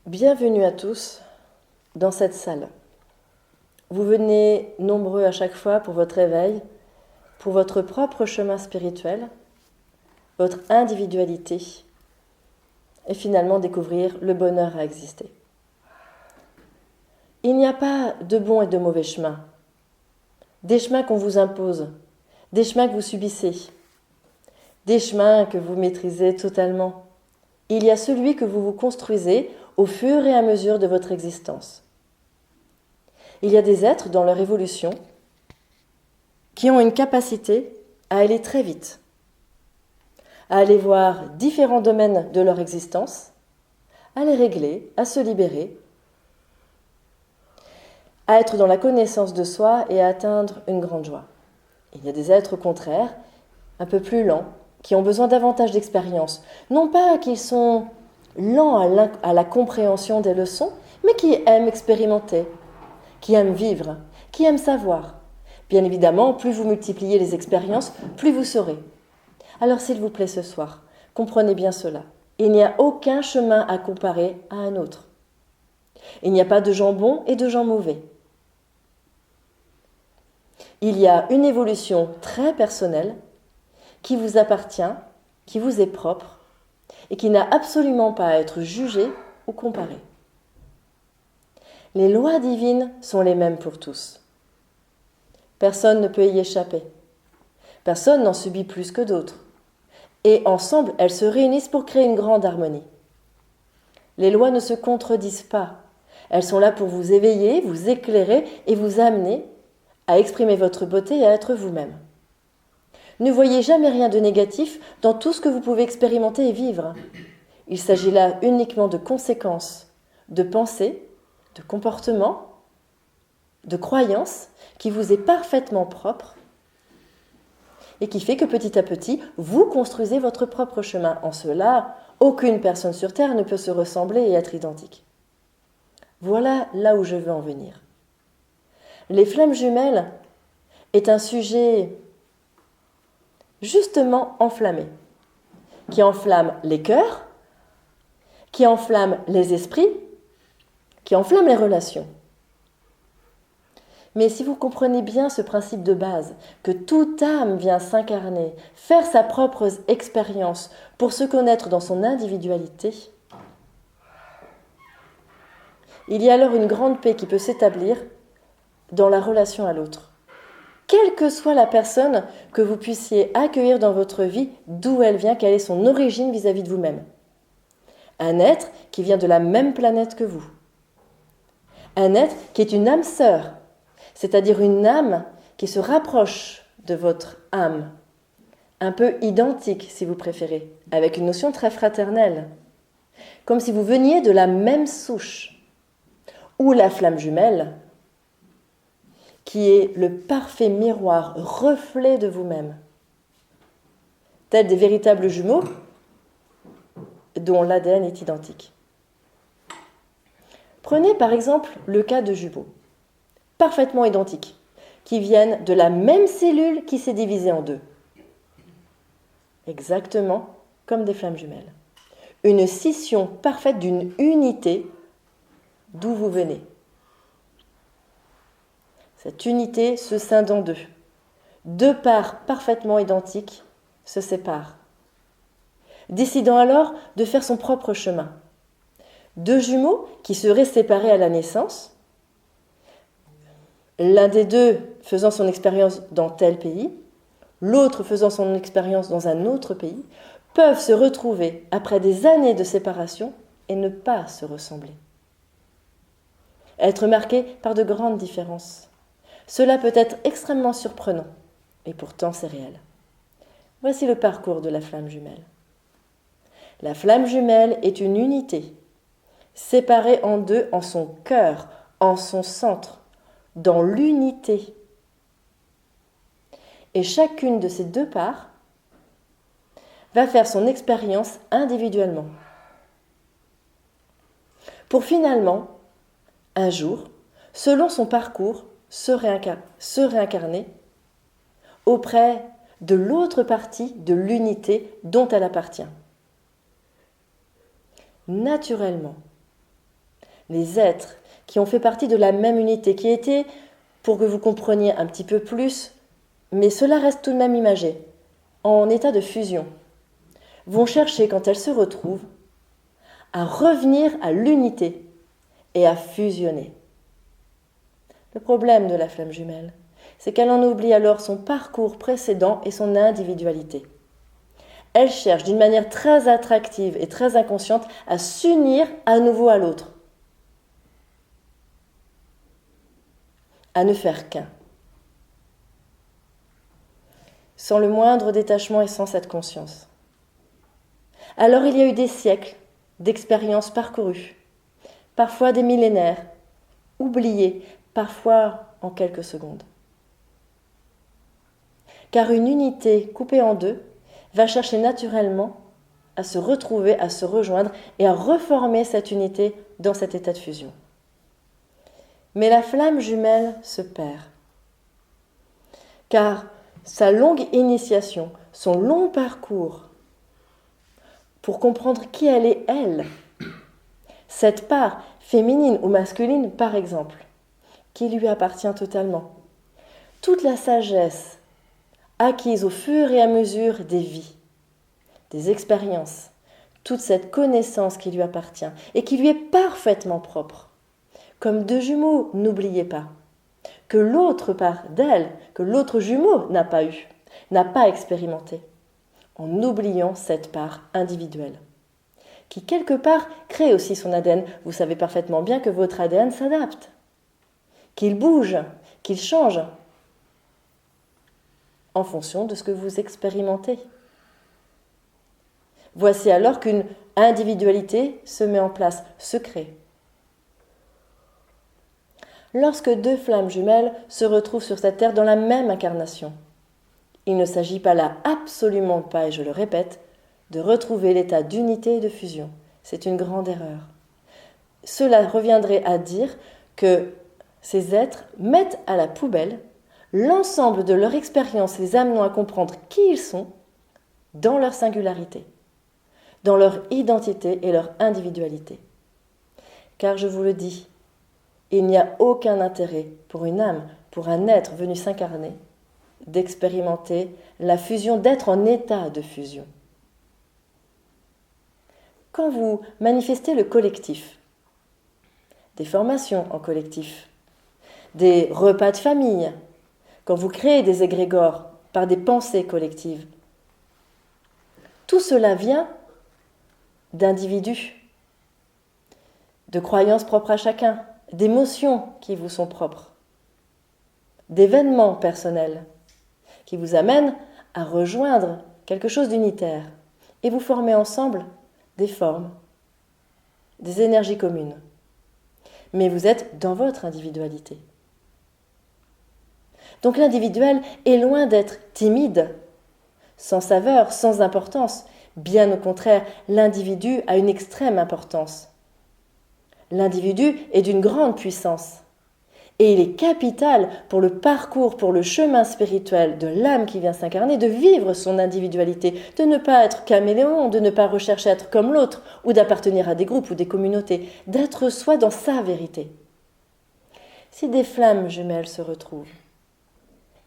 Bienvenue à tous dans cette salle. Vous venez nombreux à chaque fois pour votre éveil, pour votre propre chemin spirituel, votre individualité et finalement découvrir le bonheur à exister. Il n'y a pas de bons et de mauvais chemins, des chemins qu'on vous impose, des chemins que vous subissez, des chemins que vous maîtrisez totalement. Il y a celui que vous vous construisez au fur et à mesure de votre existence. Il y a des êtres dans leur évolution qui ont une capacité à aller très vite, à aller voir différents domaines de leur existence, à les régler, à se libérer, à être dans la connaissance de soi et à atteindre une grande joie. Il y a des êtres au contraire, un peu plus lents, qui ont besoin davantage d'expérience. Non pas qu'ils sont lents à la compréhension des leçons, mais qui aiment expérimenter, qui aiment vivre, qui aiment savoir. Bien évidemment, plus vous multipliez les expériences, plus vous saurez. Alors s'il vous plaît ce soir, comprenez bien cela. Il n'y a aucun chemin à comparer à un autre. Il n'y a pas de gens bons et de gens mauvais. Il y a une évolution très personnelle qui vous appartient, qui vous est propre et qui n'a absolument pas à être jugée ou comparée. Les lois divines sont les mêmes pour tous. Personne ne peut y échapper. Personne n'en subit plus que d'autres. Et ensemble, elles se réunissent pour créer une grande harmonie. Les lois ne se contredisent pas. Elles sont là pour vous éveiller, vous éclairer et vous amener à exprimer votre beauté et à être vous-même. Ne voyez jamais rien de négatif dans tout ce que vous pouvez expérimenter et vivre. Il s'agit là uniquement de conséquences, de pensées, de comportements, de croyances qui vous est parfaitement propre et qui fait que petit à petit, vous construisez votre propre chemin. En cela, aucune personne sur Terre ne peut se ressembler et être identique. Voilà là où je veux en venir. Les flammes jumelles est un sujet justement enflammé, qui enflamme les cœurs, qui enflamme les esprits, qui enflamme les relations. Mais si vous comprenez bien ce principe de base, que toute âme vient s'incarner, faire sa propre expérience pour se connaître dans son individualité, il y a alors une grande paix qui peut s'établir dans la relation à l'autre. Quelle que soit la personne que vous puissiez accueillir dans votre vie, d'où elle vient, quelle est son origine vis-à-vis de vous-même. Un être qui vient de la même planète que vous. Un être qui est une âme sœur, c'est-à-dire une âme qui se rapproche de votre âme, un peu identique si vous préférez, avec une notion très fraternelle, comme si vous veniez de la même souche, ou la flamme jumelle, qui est le parfait miroir, reflet de vous-même, tels des véritables jumeaux dont l'ADN est identique. Prenez par exemple le cas de jumeaux, parfaitement identiques, qui viennent de la même cellule qui s'est divisée en deux. Exactement comme des flammes jumelles. Une scission parfaite d'une unité d'où vous venez. Cette unité se scinde en deux. Deux parts parfaitement identiques se séparent, décidant alors de faire son propre chemin. Deux jumeaux qui seraient séparés à la naissance, l'un des deux faisant son expérience dans tel pays, l'autre faisant son expérience dans un autre pays, peuvent se retrouver après des années de séparation et ne pas se ressembler. Être marqués par de grandes différences. Cela peut être extrêmement surprenant, et pourtant c'est réel. Voici le parcours de la flamme jumelle. La flamme jumelle est une unité, séparée en deux en son cœur, en son centre, dans l'unité. Et chacune de ces deux parts va faire son expérience individuellement. Pour finalement, un jour, selon son parcours, se réincarner auprès de l'autre partie de l'unité dont elle appartient. Naturellement, les êtres qui ont fait partie de la même unité, qui étaient, pour que vous compreniez un petit peu plus, mais cela reste tout de même imagé, en état de fusion, vont chercher, quand elles se retrouvent, à revenir à l'unité et à fusionner. Le problème de la flamme jumelle, c'est qu'elle en oublie alors son parcours précédent et son individualité. Elle cherche d'une manière très attractive et très inconsciente à s'unir à nouveau à l'autre, à ne faire qu'un, sans le moindre détachement et sans cette conscience. Alors il y a eu des siècles d'expériences parcourues, parfois des millénaires, oubliées, parfois en quelques secondes. Car une unité coupée en deux va chercher naturellement à se retrouver, à se rejoindre et à reformer cette unité dans cet état de fusion. Mais la flamme jumelle se perd. Car sa longue initiation, son long parcours pour comprendre qui elle est, elle, cette part féminine ou masculine par exemple, qui lui appartient totalement, toute la sagesse acquise au fur et à mesure des vies, des expériences, toute cette connaissance qui lui appartient et qui lui est parfaitement propre. Comme deux jumeaux, n'oubliez pas que l'autre part d'elle, que l'autre jumeau n'a pas eu, n'a pas expérimenté, en oubliant cette part individuelle, qui quelque part crée aussi son ADN. Vous savez parfaitement bien que votre ADN s'adapte, qu'il bouge, qu'il change, en fonction de ce que vous expérimentez. Voici alors qu'une individualité se met en place, se crée. Lorsque deux flammes jumelles se retrouvent sur cette terre dans la même incarnation, il ne s'agit pas là, absolument pas, et je le répète, de retrouver l'état d'unité et de fusion. C'est une grande erreur. Cela reviendrait à dire que ces êtres mettent à la poubelle l'ensemble de leur expérience, les amenant à comprendre qui ils sont dans leur singularité, dans leur identité et leur individualité. Car je vous le dis, il n'y a aucun intérêt pour une âme, pour un être venu s'incarner, d'expérimenter la fusion, d'être en état de fusion. Quand vous manifestez le collectif, des formations en collectif, des repas de famille, quand vous créez des égrégores par des pensées collectives, tout cela vient d'individus, de croyances propres à chacun, d'émotions qui vous sont propres, d'événements personnels qui vous amènent à rejoindre quelque chose d'unitaire et vous formez ensemble des formes, des énergies communes. Mais vous êtes dans votre individualité. Donc l'individuel est loin d'être timide, sans saveur, sans importance. Bien au contraire, l'individu a une extrême importance. L'individu est d'une grande puissance. Et il est capital pour le parcours, pour le chemin spirituel de l'âme qui vient s'incarner, de vivre son individualité, de ne pas être caméléon, de ne pas rechercher à être comme l'autre, ou d'appartenir à des groupes ou des communautés, d'être soi dans sa vérité. Si des flammes jumelles se retrouvent,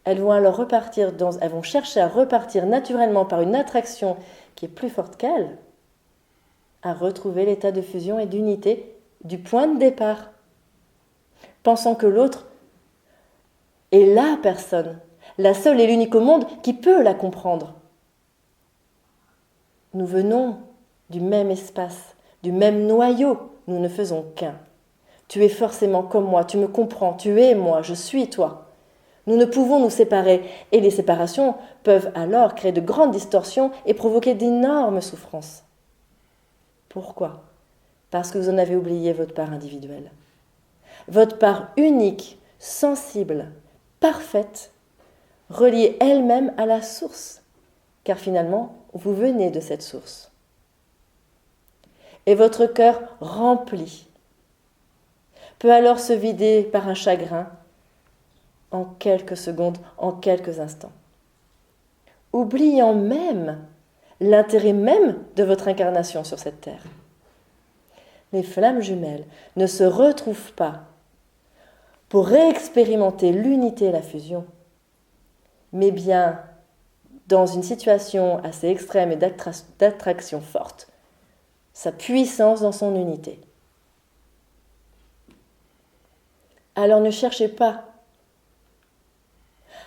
elles vont alors elles vont chercher à repartir naturellement par une attraction qui est plus forte qu'elles, à retrouver l'état de fusion et d'unité du point de départ, pensant que l'autre est la personne, la seule et l'unique au monde qui peut la comprendre. Nous venons du même espace, du même noyau, nous ne faisons qu'un. Tu es forcément comme moi, tu me comprends, tu es moi, je suis toi. Nous ne pouvons nous séparer, et les séparations peuvent alors créer de grandes distorsions et provoquer d'énormes souffrances. Pourquoi ? Parce que vous en avez oublié votre part individuelle. Votre part unique, sensible, parfaite, reliée elle-même à la source, car finalement, vous venez de cette source. Et votre cœur rempli peut alors se vider par un chagrin en quelques secondes, en quelques instants, oubliant même l'intérêt même de votre incarnation sur cette terre. les flammes jumelles ne se retrouvent pas pour réexpérimenter l'unité et la fusion, mais bien dans une situation assez extrême et d'attraction forte, sa puissance dans son unité. Alors ne cherchez pas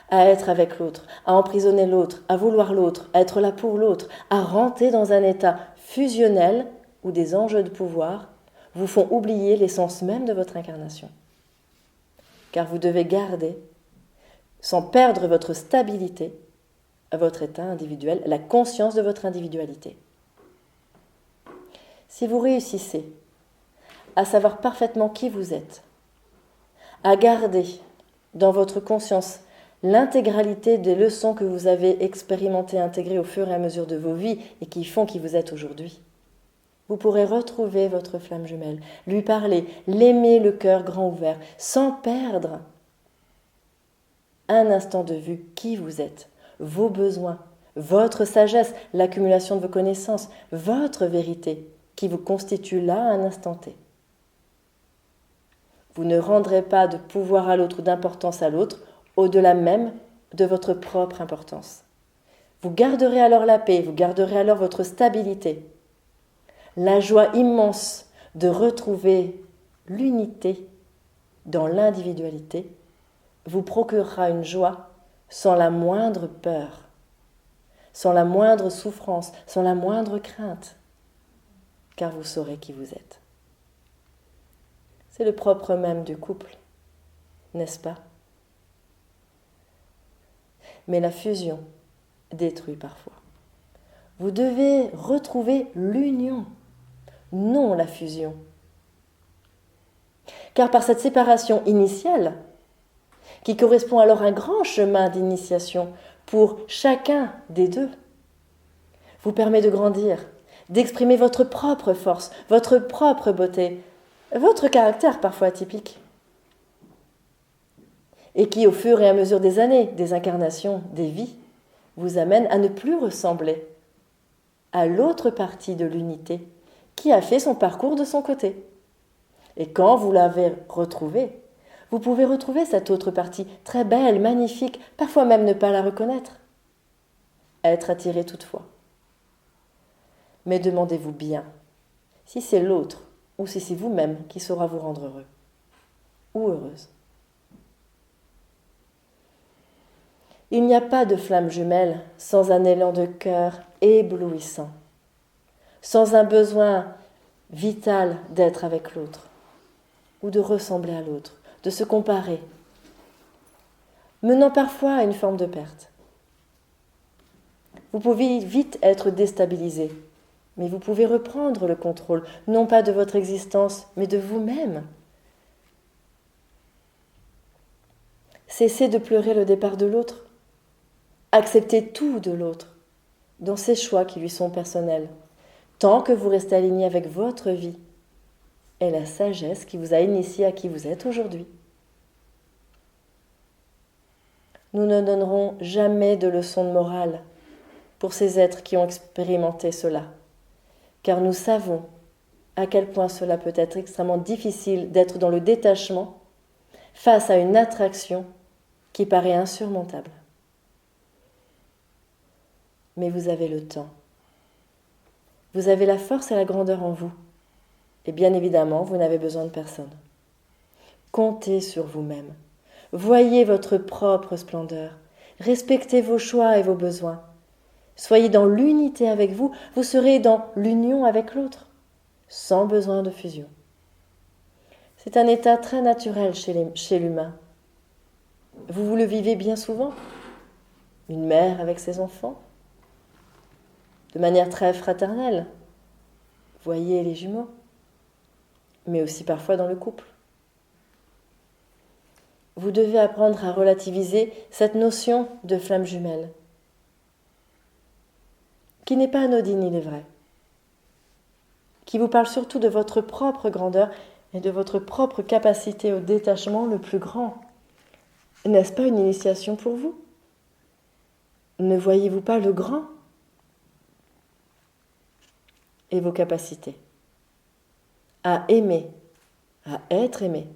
à être avec l'autre, à emprisonner l'autre, à vouloir l'autre, à être là pour l'autre, à rentrer dans un état fusionnel où des enjeux de pouvoir vous font oublier l'essence même de votre incarnation. Car vous devez garder, sans perdre votre stabilité, à votre état individuel, la conscience de votre individualité. Si vous réussissez à savoir parfaitement qui vous êtes, à garder dans votre conscience l'intégralité des leçons que vous avez expérimentées, intégrées au fur et à mesure de vos vies et qui font qui vous êtes aujourd'hui, vous pourrez retrouver votre flamme jumelle, lui parler, l'aimer le cœur grand ouvert, sans perdre un instant de vue qui vous êtes, vos besoins, votre sagesse, l'accumulation de vos connaissances, votre vérité qui vous constitue là à un instant T. Vous ne rendrez pas de pouvoir à l'autre ou d'importance à l'autre au-delà même de votre propre importance. Vous garderez alors la paix, vous garderez alors votre stabilité. La joie immense de retrouver l'unité dans l'individualité vous procurera une joie sans la moindre peur, sans la moindre souffrance, sans la moindre crainte, car vous saurez qui vous êtes. C'est le propre même du couple, n'est-ce pas ? Mais la fusion détruit parfois. Vous devez retrouver l'union, non la fusion. Car par cette séparation initiale, qui correspond alors à un grand chemin d'initiation pour chacun des deux, vous permet de grandir, d'exprimer votre propre force, votre propre beauté, votre caractère parfois atypique, et qui, au fur et à mesure des années, des incarnations, des vies, vous amène à ne plus ressembler à l'autre partie de l'unité qui a fait son parcours de son côté. Et quand vous l'avez retrouvée, vous pouvez retrouver cette autre partie, très belle, magnifique, parfois même ne pas la reconnaître, être attiré toutefois. Mais demandez-vous bien si c'est l'autre ou si c'est vous-même qui saura vous rendre heureux ou heureuse. Il n'y a pas de flamme jumelle sans un élan de cœur éblouissant, sans un besoin vital d'être avec l'autre ou de ressembler à l'autre, de se comparer, menant parfois à une forme de perte. Vous pouvez vite être déstabilisé, mais vous pouvez reprendre le contrôle, non pas de votre existence, mais de vous-même. Cessez de pleurer le départ de l'autre. Acceptez tout de l'autre, dans ses choix qui lui sont personnels, tant que vous restez aligné avec votre vie et la sagesse qui vous a initié à qui vous êtes aujourd'hui. Nous ne donnerons jamais de leçons de morale pour ces êtres qui ont expérimenté cela, car nous savons à quel point cela peut être extrêmement difficile d'être dans le détachement face à une attraction qui paraît insurmontable. Mais vous avez le temps. Vous avez la force et la grandeur en vous. Et bien évidemment, vous n'avez besoin de personne. Comptez sur vous-même. Voyez votre propre splendeur. Respectez vos choix et vos besoins. Soyez dans l'unité avec vous, vous serez dans l'union avec l'autre, sans besoin de fusion. C'est un état très naturel chez l'humain. Vous le vivez bien souvent. Une mère avec ses enfants, de manière très fraternelle. Voyez les jumeaux, mais aussi parfois dans le couple. Vous devez apprendre à relativiser cette notion de flamme jumelle, qui n'est pas anodine, il est vrai, qui vous parle surtout de votre propre grandeur et de votre propre capacité au détachement le plus grand. N'est-ce pas une initiation pour vous ? Ne voyez-vous pas le grand ? Et vos capacités. à aimer, à être aimé,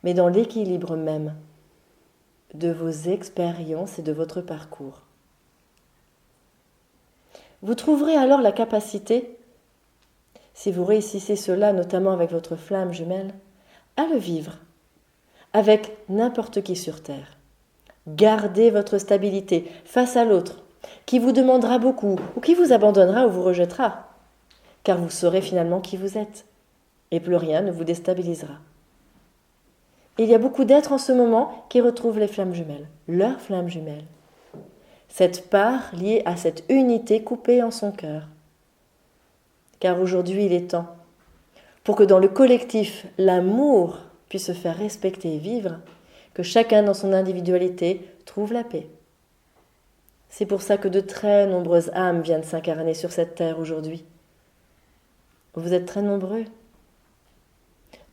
mais dans l'équilibre même de vos expériences et de votre parcours. Vous trouverez alors la capacité, si vous réussissez cela, notamment avec votre flamme jumelle, à le vivre avec n'importe qui sur Terre. Gardez votre stabilité face à l'autre, qui vous demandera beaucoup, ou qui vous abandonnera ou vous rejettera, car vous saurez finalement qui vous êtes, et plus rien ne vous déstabilisera. Il y a beaucoup d'êtres en ce moment qui retrouvent les flammes jumelles, leurs flammes jumelles. Cette part liée à cette unité coupée en son cœur. Car aujourd'hui il est temps, pour que dans le collectif, l'amour puisse se faire respecter et vivre, que chacun dans son individualité trouve la paix. C'est pour ça que de très nombreuses âmes viennent s'incarner sur cette terre aujourd'hui. Vous êtes très nombreux,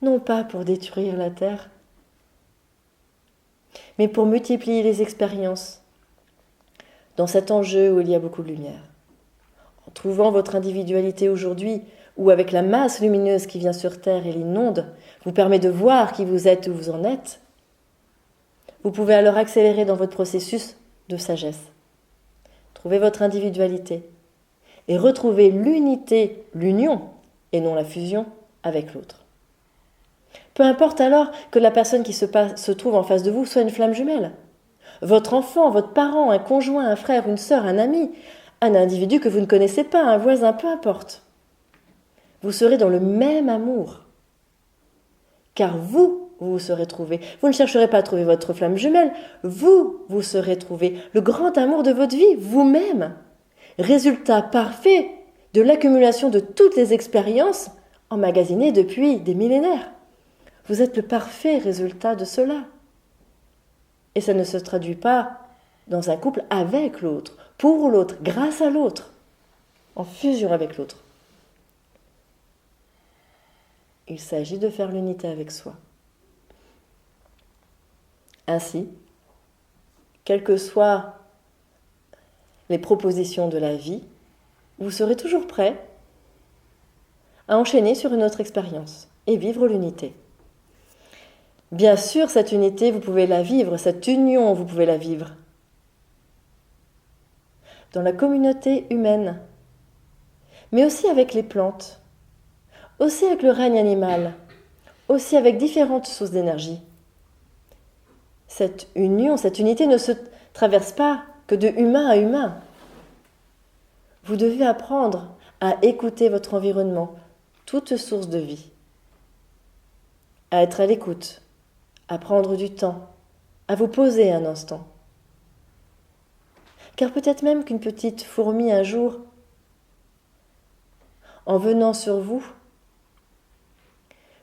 non pas pour détruire la terre, mais pour multiplier les expériences dans cet enjeu où il y a beaucoup de lumière. En trouvant votre individualité aujourd'hui, ou avec la masse lumineuse qui vient sur Terre et l'inonde, vous permet de voir qui vous êtes, où vous en êtes, vous pouvez alors accélérer dans votre processus de sagesse. Trouvez votre individualité et retrouvez l'unité, l'union, et non la fusion, avec l'autre. Peu importe alors que la personne qui se trouve en face de vous soit une flamme jumelle. Votre enfant, votre parent, un conjoint, un frère, une sœur, un ami, un individu que vous ne connaissez pas, un voisin, peu importe. Vous serez dans le même amour. Car vous serez trouvé. Vous ne chercherez pas à trouver votre flamme jumelle, vous serez trouvé. Le grand amour de votre vie, vous-même. Résultat parfait de l'accumulation de toutes les expériences emmagasinées depuis des millénaires. Vous êtes le parfait résultat de cela. Et ça ne se traduit pas dans un couple avec l'autre, pour l'autre, grâce à l'autre, en fusion avec l'autre. Il s'agit de faire l'unité avec soi. Ainsi, quelles que soient les propositions de la vie, vous serez toujours prêt à enchaîner sur une autre expérience et vivre l'unité. Bien sûr, cette unité, vous pouvez la vivre, cette union, vous pouvez la vivre dans la communauté humaine, mais aussi avec les plantes, aussi avec le règne animal, aussi avec différentes sources d'énergie. Cette union, cette unité ne se traverse pas que de humain à humain. Vous devez apprendre à écouter votre environnement, toute source de vie, à être à l'écoute, à prendre du temps, à vous poser un instant. Car peut-être même qu'une petite fourmi un jour, en venant sur vous,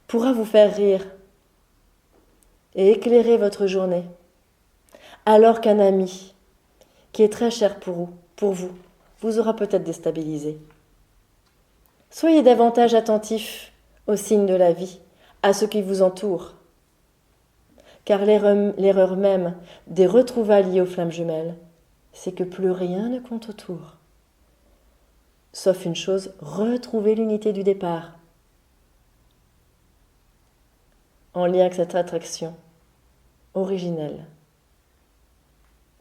pourra vous faire rire et éclairer votre journée, alors qu'un ami, qui est très cher pour vous aura peut-être déstabilisé. Soyez davantage attentifs aux signes de la vie, à ce qui vous entoure, car l'erreur même des retrouvailles liées aux flammes jumelles, c'est que plus rien ne compte autour. Sauf une chose, retrouver l'unité du départ, en lien avec cette attraction originelle,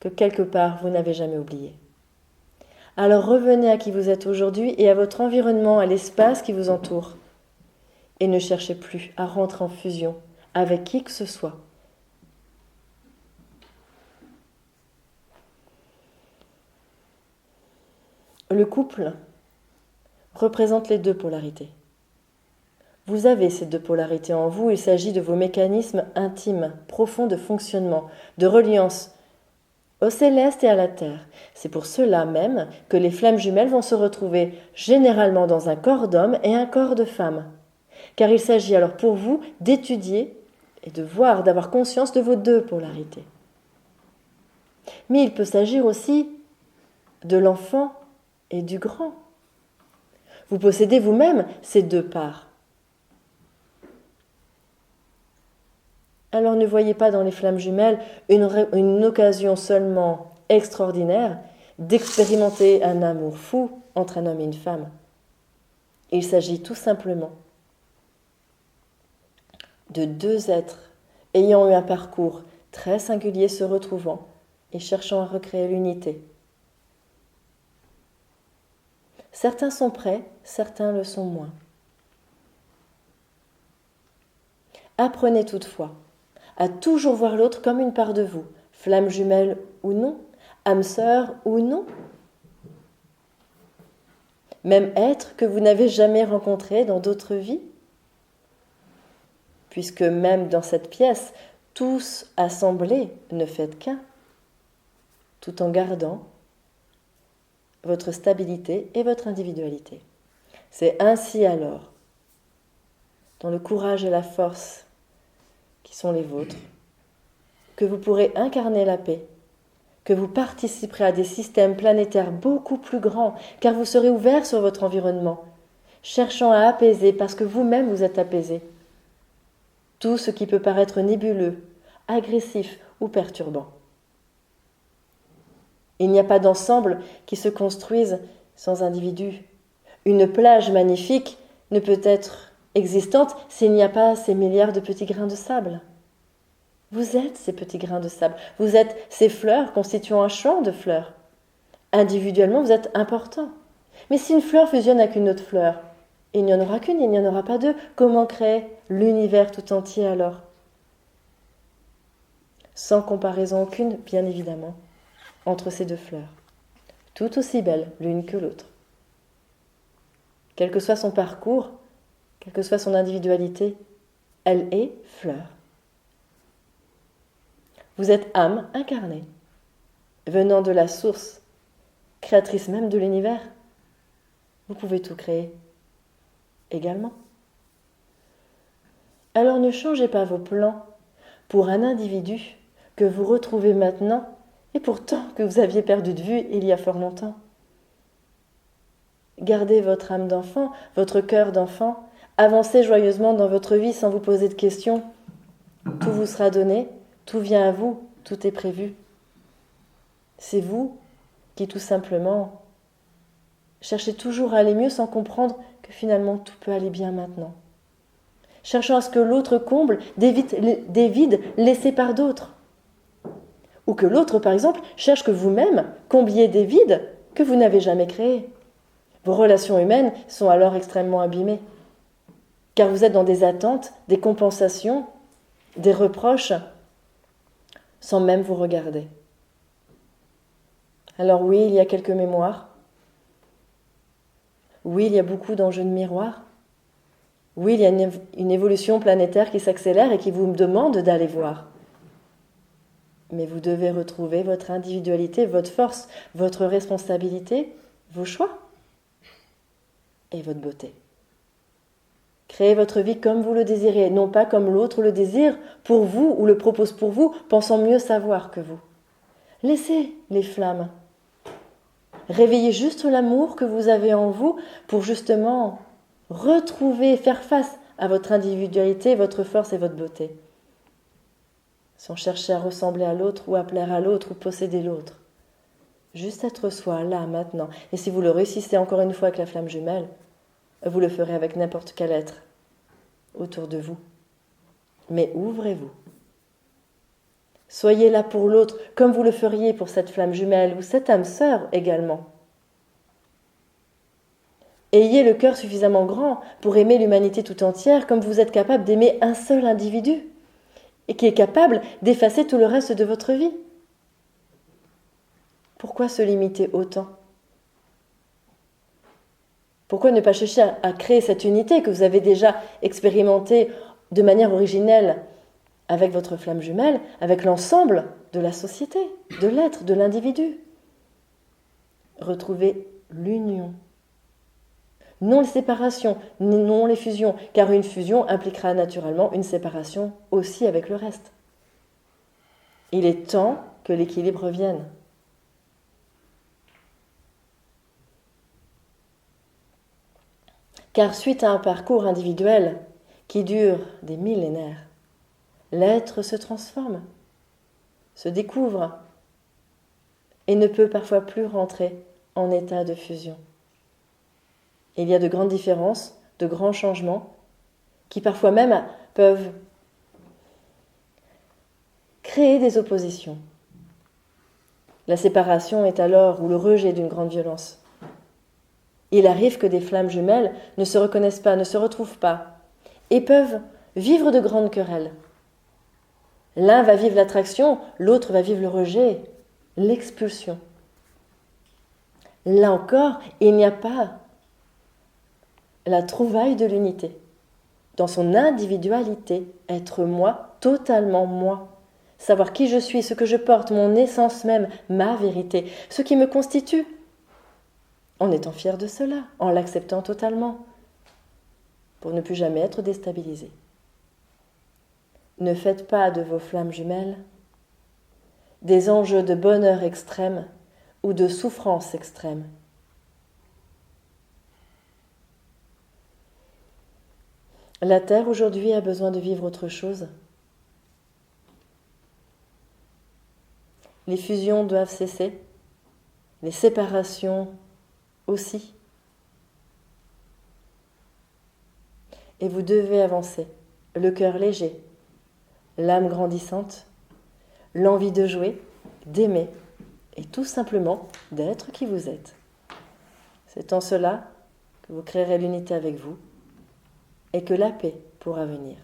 que quelque part vous n'avez jamais oubliée. Alors revenez à qui vous êtes aujourd'hui et à votre environnement, à l'espace qui vous entoure, et ne cherchez plus à rentrer en fusion avec qui que ce soit. Le couple représente les deux polarités. Vous avez ces deux polarités en vous, il s'agit de vos mécanismes intimes, profonds de fonctionnement, de reliance au céleste et à la terre. C'est pour cela même que les flammes jumelles vont se retrouver généralement dans un corps d'homme et un corps de femme. Car il s'agit alors pour vous d'étudier et de voir, d'avoir conscience de vos deux polarités. Mais il peut s'agir aussi de l'enfant et du grand. Vous possédez vous-même ces deux parts. Alors ne voyez pas dans les flammes jumelles une occasion seulement extraordinaire d'expérimenter un amour fou entre un homme et une femme. Il s'agit tout simplement de deux êtres ayant eu un parcours très singulier se retrouvant et cherchant à recréer l'unité. Certains sont prêts, certains le sont moins. Apprenez toutefois à toujours voir l'autre comme une part de vous, flamme jumelle ou non, âme sœur ou non, même être que vous n'avez jamais rencontré dans d'autres vies, puisque même dans cette pièce, tous assemblés ne faites qu'un, tout en gardant votre stabilité et votre individualité. C'est ainsi alors, dans le courage et la force qui sont les vôtres, que vous pourrez incarner la paix, que vous participerez à des systèmes planétaires beaucoup plus grands, car vous serez ouvert sur votre environnement, cherchant à apaiser parce que vous-même vous êtes apaisé tout ce qui peut paraître nébuleux, agressif ou perturbant. Il n'y a pas d'ensemble qui se construise sans individu. Une plage magnifique ne peut être existante s'il n'y a pas ces milliards de petits grains de sable. Vous êtes ces petits grains de sable. Vous êtes ces fleurs constituant un champ de fleurs. Individuellement, vous êtes important. Mais si une fleur fusionne avec une autre fleur, il n'y en aura qu'une, il n'y en aura pas deux. Comment créer l'univers tout entier alors? Sans comparaison aucune, bien évidemment, entre ces deux fleurs. Tout aussi belles l'une que l'autre. Quel que soit son parcours, quelle que soit son individualité, elle est fleur. Vous êtes âme incarnée, venant de la source, créatrice même de l'univers. Vous pouvez tout créer également. Alors ne changez pas vos plans pour un individu que vous retrouvez maintenant et pourtant que vous aviez perdu de vue il y a fort longtemps. Gardez votre âme d'enfant, votre cœur d'enfant, avancez joyeusement dans votre vie sans vous poser de questions. Tout vous sera donné, tout vient à vous, tout est prévu. C'est vous qui tout simplement cherchez toujours à aller mieux sans comprendre que finalement tout peut aller bien maintenant. Cherchant à ce que l'autre comble des vides laissés par d'autres. Ou que l'autre, par exemple, cherche que vous-même combliez des vides que vous n'avez jamais créés. Vos relations humaines sont alors extrêmement abîmées. Car vous êtes dans des attentes, des compensations, des reproches, sans même vous regarder. Alors oui, il y a quelques mémoires. Oui, il y a beaucoup d'enjeux de miroir. Oui, il y a une évolution planétaire qui s'accélère et qui vous demande d'aller voir. Mais vous devez retrouver votre individualité, votre force, votre responsabilité, vos choix et votre beauté. Créez votre vie comme vous le désirez, non pas comme l'autre le désire pour vous ou le propose pour vous, pensant mieux savoir que vous. Laissez les flammes. Réveillez juste l'amour que vous avez en vous pour justement retrouver, faire face à votre individualité, votre force et votre beauté. Sans chercher à ressembler à l'autre ou à plaire à l'autre ou posséder l'autre. Juste être soi, là, maintenant. Et si vous le réussissez encore une fois avec la flamme jumelle, vous le ferez avec n'importe quel être autour de vous. Mais ouvrez-vous. Soyez là pour l'autre, comme vous le feriez pour cette flamme jumelle ou cette âme sœur également. Ayez le cœur suffisamment grand pour aimer l'humanité tout entière comme vous êtes capable d'aimer un seul individu et qui est capable d'effacer tout le reste de votre vie. Pourquoi se limiter autant ? Pourquoi ne pas chercher à créer cette unité que vous avez déjà expérimentée de manière originelle avec votre flamme jumelle, avec l'ensemble de la société, de l'être, de l'individu ? Retrouvez l'union. Non les séparations, non les fusions, car une fusion impliquera naturellement une séparation aussi avec le reste. Il est temps que l'équilibre revienne. Car suite à un parcours individuel qui dure des millénaires, l'être se transforme, se découvre et ne peut parfois plus rentrer en état de fusion. Et il y a de grandes différences, de grands changements, qui parfois même peuvent créer des oppositions. La séparation est alors, ou le rejet d'une grande violence. Il arrive que des flammes jumelles ne se reconnaissent pas, ne se retrouvent pas, et peuvent vivre de grandes querelles. L'un va vivre l'attraction, l'autre va vivre le rejet, l'expulsion. Là encore, il n'y a pas la trouvaille de l'unité. Dans son individualité, être moi, totalement moi. Savoir qui je suis, ce que je porte, mon essence même, ma vérité, ce qui me constitue. En étant fier de cela, en l'acceptant totalement, pour ne plus jamais être déstabilisé. Ne faites pas de vos flammes jumelles des enjeux de bonheur extrême ou de souffrance extrême. La Terre aujourd'hui a besoin de vivre autre chose. Les fusions doivent cesser, les séparations aussi. Et vous devez avancer, le cœur léger, l'âme grandissante, l'envie de jouer, d'aimer et tout simplement d'être qui vous êtes. C'est en cela que vous créerez l'unité avec vous et que la paix pourra venir.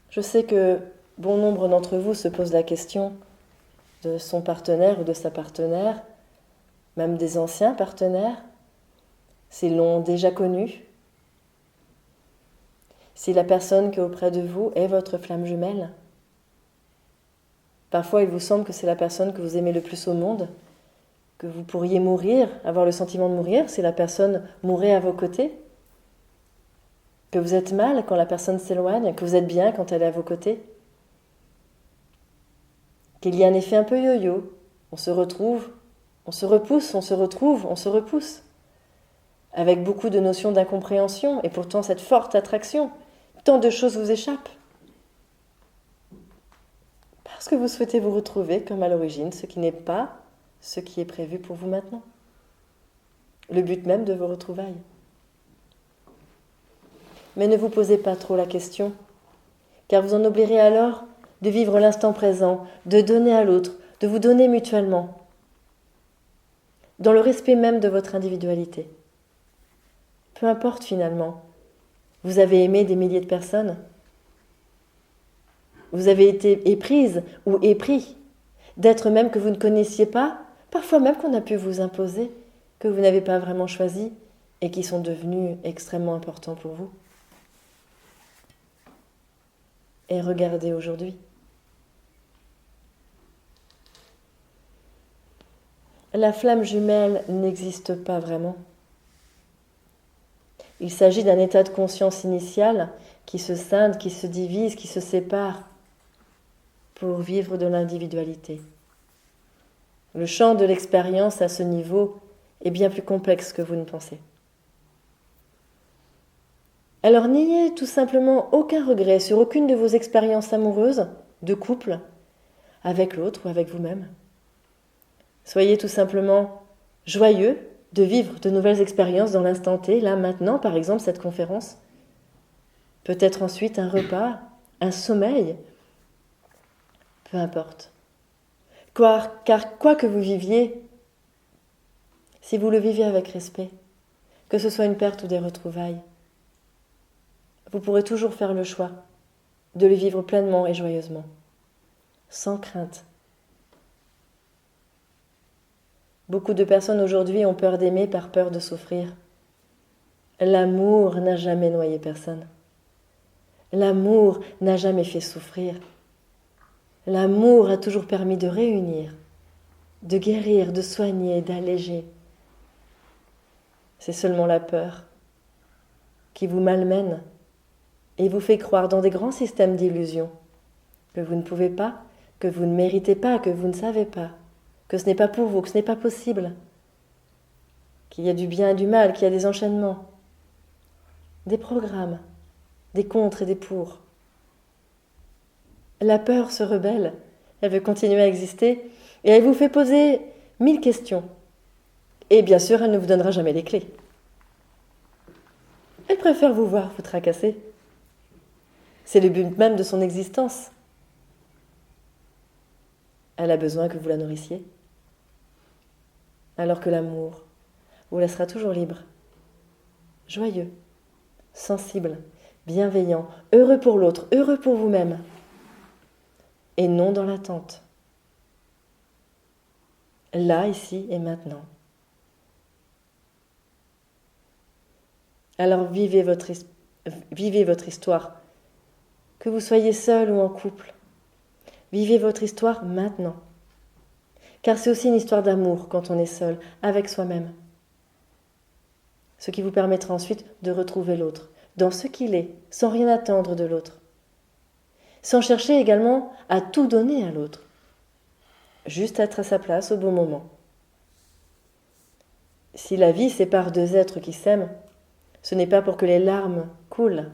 Je sais que bon nombre d'entre vous se posent la question de son partenaire ou de sa partenaire, même des anciens partenaires, s'ils l'ont déjà connu, si la personne qui est auprès de vous est votre flamme jumelle. Parfois, il vous semble que c'est la personne que vous aimez le plus au monde, que vous pourriez mourir, avoir le sentiment de mourir si la personne mourait à vos côtés, que vous êtes mal quand la personne s'éloigne, que vous êtes bien quand elle est à vos côtés, qu'il y a un effet un peu yo-yo, on se retrouve, on se repousse, on se retrouve, on se repousse, avec beaucoup de notions d'incompréhension et pourtant cette forte attraction, tant de choses vous échappent. Parce que vous souhaitez vous retrouver comme à l'origine, ce qui n'est pas ce qui est prévu pour vous maintenant. Le but même de vos retrouvailles. Mais ne vous posez pas trop la question, car vous en oublierez alors de vivre l'instant présent, de donner à l'autre, de vous donner mutuellement, dans le respect même de votre individualité. Peu importe finalement, vous avez aimé des milliers de personnes, vous avez été éprise ou épris d'êtres même que vous ne connaissiez pas, parfois même qu'on a pu vous imposer, que vous n'avez pas vraiment choisi et qui sont devenus extrêmement importants pour vous. Et regardez aujourd'hui. La flamme jumelle n'existe pas vraiment. Il s'agit d'un état de conscience initial qui se scinde, qui se divise, qui se sépare pour vivre de l'individualité. Le champ de l'expérience à ce niveau est bien plus complexe que vous ne pensez. Alors n'ayez tout simplement aucun regret sur aucune de vos expériences amoureuses, de couple, avec l'autre ou avec vous-même. Soyez tout simplement joyeux de vivre de nouvelles expériences dans l'instant T, là maintenant, par exemple cette conférence. Peut-être ensuite un repas, un sommeil, peu importe. Car quoi que vous viviez, si vous le vivez avec respect, que ce soit une perte ou des retrouvailles, vous pourrez toujours faire le choix de le vivre pleinement et joyeusement, sans crainte. Beaucoup de personnes aujourd'hui ont peur d'aimer par peur de souffrir. L'amour n'a jamais noyé personne. L'amour n'a jamais fait souffrir. L'amour a toujours permis de réunir, de guérir, de soigner, d'alléger. C'est seulement la peur qui vous malmène et vous fait croire dans des grands systèmes d'illusions que vous ne pouvez pas, que vous ne méritez pas, que vous ne savez pas, que ce n'est pas pour vous, que ce n'est pas possible, qu'il y a du bien et du mal, qu'il y a des enchaînements, des programmes, des contre et des pour. La peur se rebelle Elle veut continuer à exister et elle vous fait poser 1000 questions. Et bien sûr, elle ne vous donnera jamais les clés. Elle préfère vous voir vous tracasser. C'est le but même de son existence. Elle a besoin que vous la nourrissiez. Alors que l'amour vous laissera toujours libre, joyeux, sensible, bienveillant, heureux pour l'autre, heureux pour vous-même, et non dans l'attente. Là, ici et maintenant. Alors vivez votre histoire, que vous soyez seul ou en couple. Vivez votre histoire maintenant. Car c'est aussi une histoire d'amour quand on est seul, avec soi-même. Ce qui vous permettra ensuite de retrouver l'autre, dans ce qu'il est, sans rien attendre de l'autre. Sans chercher également à tout donner à l'autre. Juste être à sa place au bon moment. Si la vie sépare deux êtres qui s'aiment, ce n'est pas pour que les larmes coulent.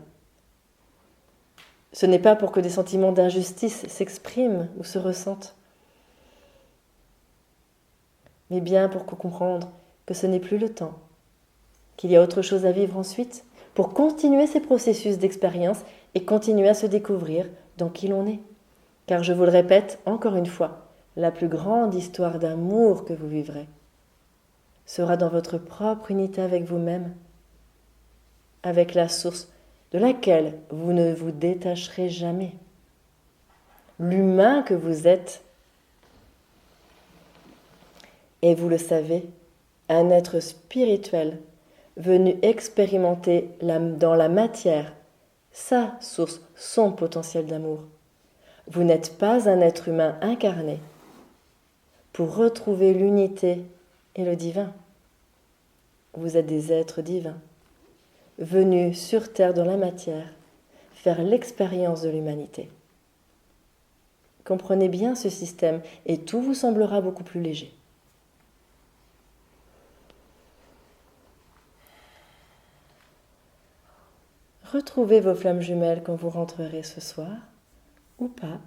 Ce n'est pas pour que des sentiments d'injustice s'expriment ou se ressentent. Mais bien pour comprendre que ce n'est plus le temps, qu'il y a autre chose à vivre ensuite, pour continuer ces processus d'expérience et continuer à se découvrir dans qui l'on est. Car je vous le répète encore une fois, la plus grande histoire d'amour que vous vivrez sera dans votre propre unité avec vous-même, avec la source de laquelle vous ne vous détacherez jamais. L'humain que vous êtes est, vous le savez, un être spirituel venu expérimenter dans la matière sa source, son potentiel d'amour. Vous n'êtes pas un être humain incarné pour retrouver l'unité et le divin. Vous êtes des êtres divins, venus sur terre dans la matière, faire l'expérience de l'humanité. Comprenez bien ce système et tout vous semblera beaucoup plus léger. Retrouvez vos flammes jumelles quand vous rentrerez ce soir, ou pas.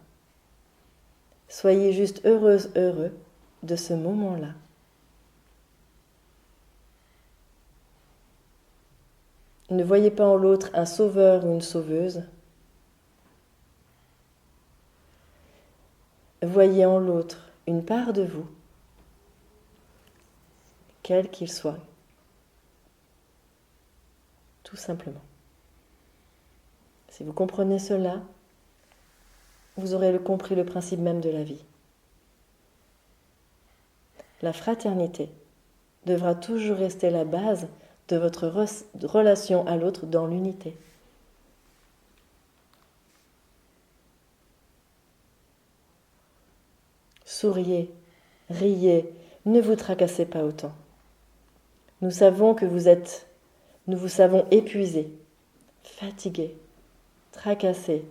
Soyez juste heureuse, heureux de ce moment-là. Ne voyez pas en l'autre un sauveur ou une sauveuse. Voyez en l'autre une part de vous, quel qu'il soit. Tout simplement. Si vous comprenez cela, vous aurez compris le principe même de la vie. La fraternité devra toujours rester la base de votre relation à l'autre dans l'unité. Souriez, riez, ne vous tracassez pas autant. Nous savons que nous vous savons épuisés, fatigués, tracassés,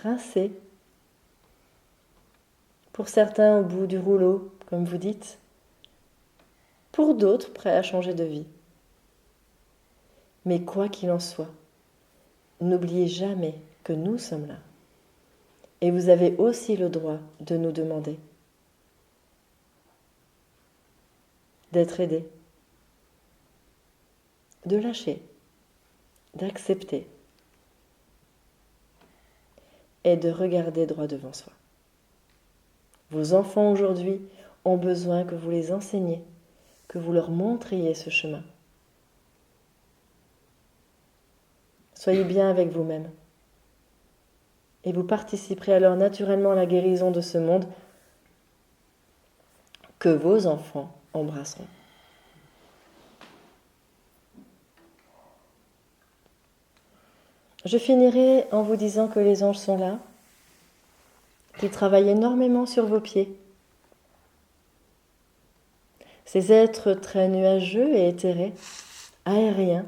rincés. Pour certains au bout du rouleau, comme vous dites. Pour d'autres prêts à changer de vie. Mais quoi qu'il en soit, n'oubliez jamais que nous sommes là. Et vous avez aussi le droit de nous demander d'être aidé, de lâcher, d'accepter et de regarder droit devant soi. Vos enfants aujourd'hui ont besoin que vous les enseigniez, que vous leur montriez ce chemin. Soyez bien avec vous-même. Et vous participerez alors naturellement à la guérison de ce monde que vos enfants embrasseront. Je finirai en vous disant que les anges sont là, qu'ils travaillent énormément sur vos pieds. Ces êtres très nuageux et éthérés, aériens,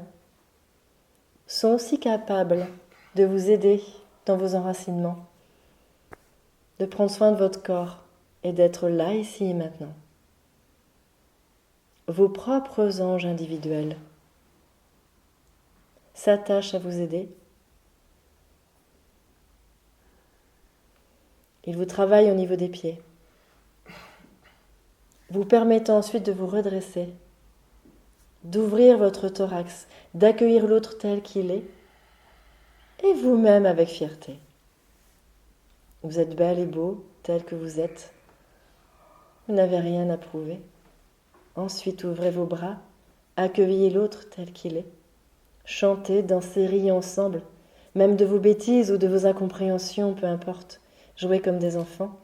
sont aussi capables de vous aider dans vos enracinements, de prendre soin de votre corps et d'être là, ici et maintenant. Vos propres anges individuels s'attachent à vous aider Il vous travaille au niveau des pieds, vous permettant ensuite de vous redresser, d'ouvrir votre thorax, d'accueillir l'autre tel qu'il est, et vous-même avec fierté. Vous êtes belle et beau tel que vous êtes. Vous n'avez rien à prouver. Ensuite, ouvrez vos bras, accueillez l'autre tel qu'il est. Chantez, dansez, riez ensemble, même de vos bêtises ou de vos incompréhensions, peu importe. Jouez comme des enfants.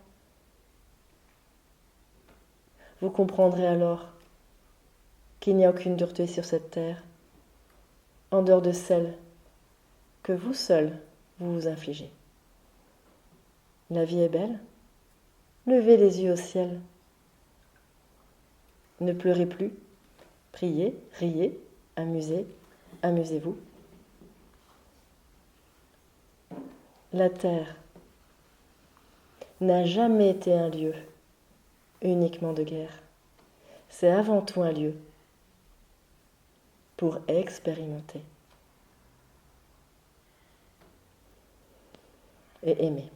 Vous comprendrez alors qu'il n'y a aucune dureté sur cette terre, en dehors de celle que vous seul vous vous infligez. La vie est belle. Levez les yeux au ciel. Ne pleurez plus. Priez, riez, amusez-vous. La terre n'a jamais été un lieu uniquement de guerre. C'est avant tout un lieu pour expérimenter et aimer.